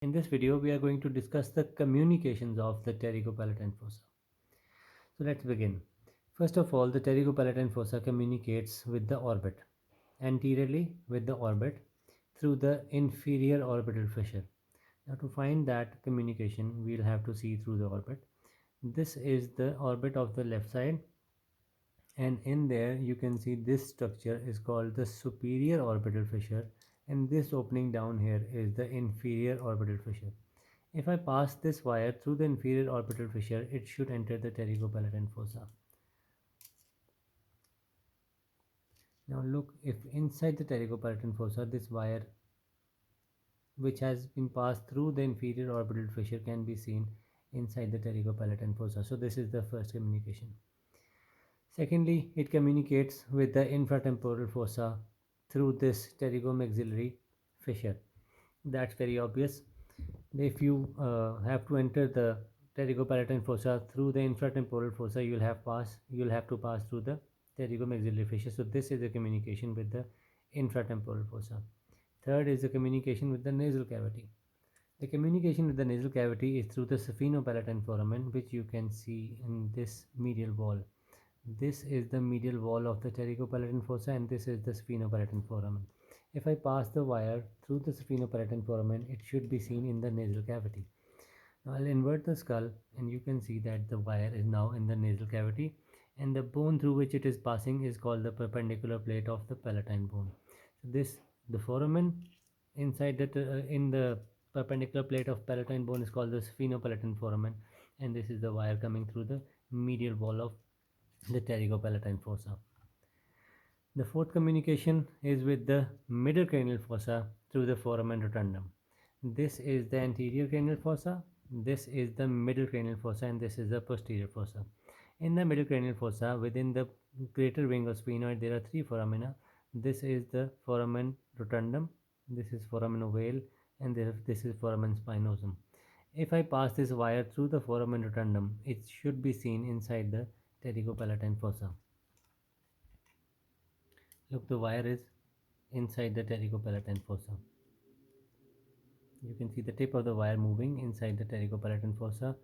In this video, we are going to discuss the communications of the pterygopalatine fossa. So let's begin. First of all, the pterygopalatine fossa communicates with the orbit, anteriorly with the orbit through the inferior orbital fissure. Now to find that communication, we'll have to see through the orbit. This is the orbit of the left side, and in there you can see this structure is called the superior orbital fissure, and this opening down here is the inferior orbital fissure. If I pass this wire through the inferior orbital fissure, it should enter the pterygopalatine fossa. Now look, if inside the pterygopalatine fossa, this wire which has been passed through the inferior orbital fissure can be seen inside the pterygopalatine fossa. So this is the first communication. Secondly, it communicates with the infratemporal fossa through this pterygomaxillary fissure. That's very obvious. If you have to enter the pterygopalatine fossa through the infratemporal fossa, you'll have to pass through the pterygomaxillary fissure. So this is the communication with the infratemporal fossa. Third is the communication with the nasal cavity. The communication with the nasal cavity is through the sphenopalatine foramen, which you can see in this medial wall. This is the medial wall of the pterygopalatine fossa, and this is the sphenopalatine foramen. If I pass the wire through the sphenopalatine foramen, it should be seen in the nasal cavity. Now I'll invert the skull, and you can see that the wire is now in the nasal cavity, and the bone through which it is passing is called the perpendicular plate of the palatine bone. So the foramen inside in the perpendicular plate of palatine bone is called the sphenopalatine foramen, and this is the wire coming through the medial wall of the pterygopalatine fossa. The fourth communication is with the middle cranial fossa through the foramen rotundum. This is the anterior cranial fossa, this is the middle cranial fossa, and this is the posterior fossa. In the middle cranial fossa, within the greater wing of sphenoid, there are three foramina. This is the foramen rotundum, this is foramen ovale, and this is foramen spinosum. If I pass this wire through the foramen rotundum, it should be seen inside the pterygopalatine fossa. Look, the wire is inside the pterygopalatine fossa. You can see the tip of the wire moving inside the pterygopalatine fossa,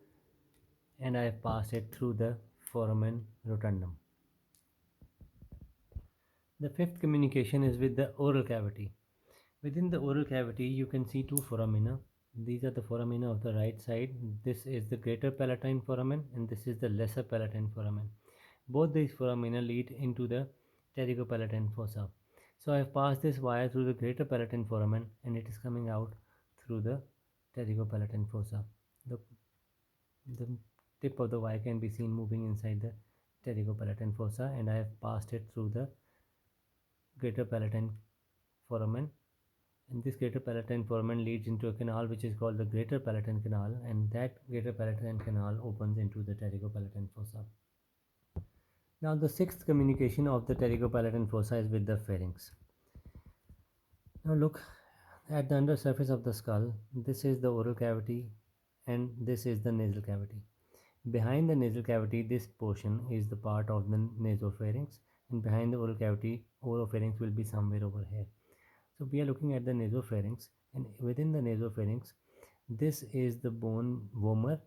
and I have passed it through the foramen rotundum. The fifth communication is with the oral cavity. Within the oral cavity, you can see two foramina. These are the foramina of the right side. This is the greater palatine foramen, and this is the lesser palatine foramen. Both these foramina lead into the pterygopalatine fossa. So I have passed this wire through the greater palatine foramen, and it is coming out through the pterygopalatine fossa. The tip of the wire can be seen moving inside the pterygopalatine fossa, and I have passed it through the greater palatine foramen, and this greater palatine foramen leads into a canal which is called the greater palatine canal, and that greater palatine canal opens into the pterygopalatine fossa. Now the sixth communication of the pterygopalatine fossa is with the pharynx. Now look at the undersurface of the skull. This is the oral cavity, and this is the nasal cavity. Behind the nasal cavity, this portion is the part of the nasopharynx, and behind the oral cavity, oropharynx will be somewhere over here. So we are looking at the nasopharynx, and within the nasopharynx, this is the bone vomer,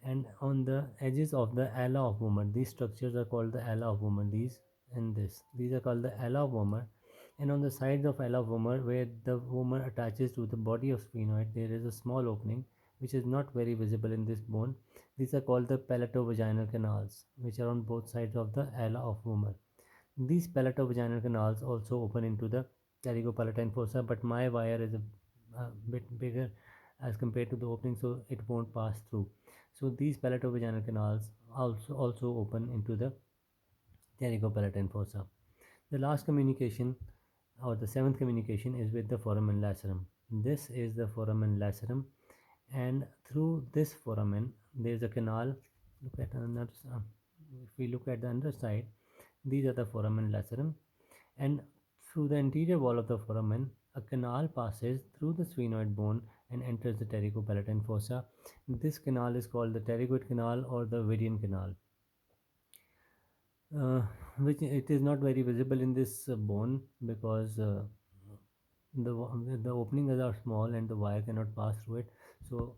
and on the edges of the ala of vomer, these structures are called the ala of vomer. These are called the ala of vomer, and on the sides of ala of vomer, where the vomer attaches to the body of sphenoid, there is a small opening which is not very visible in this bone. These are called the palatovaginal canals, which are on both sides of the ala of vomer. These palatovaginal canals also open into the pterygopalatine fossa, but my wire is a bit bigger as compared to the opening, so it won't pass through. So these palatovaginal canals also open into the pterygopalatine fossa. The last communication, or the seventh communication, is with the foramen lacerum. This is the foramen lacerum, and through this foramen there is a canal. Look at another. If we look at the underside, these are the foramen lacerum, and through the anterior wall of the foramen, a canal passes through the sphenoid bone and enters the pterygopalatine fossa. This canal is called the pterygoid canal or the vidian canal, which it is not very visible in this bone because the openings are small and the wire cannot pass through it. So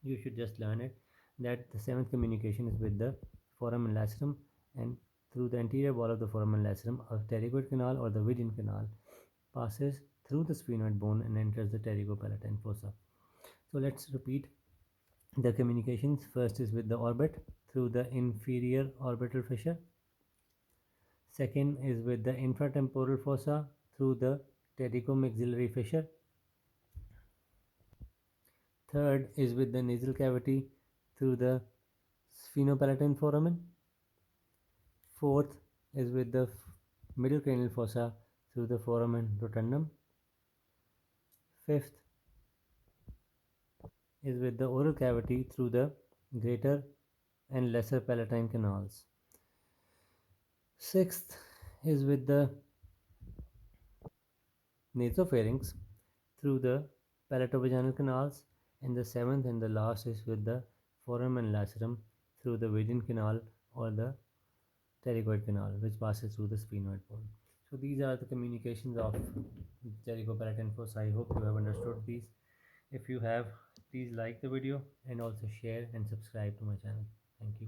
you should just learn it that the seventh communication is with the foramen lacerum, and through the anterior wall of the foramen lacerum, a pterygoid canal or the vidian canal passes through the sphenoid bone and enters the pterygopalatine fossa. So let's repeat the communications. First is with the orbit through the inferior orbital fissure. Second is with the infratemporal fossa through the pterygomaxillary fissure. Third is with the nasal cavity through the sphenopalatine foramen. Fourth is with the middle cranial fossa through the foramen rotundum. Fifth is with the oral cavity through the greater and lesser palatine canals. Sixth is with the nasopharynx through the palatovaginal canals, and the seventh and the last is with the foramen lacerum through the vidian canal or the pterygoid canal, which passes through the sphenoid bone. So these are the communications of pterygopalatine fossa. I hope you have understood these. If you have, please like the video and also share and subscribe to my channel. Thank you.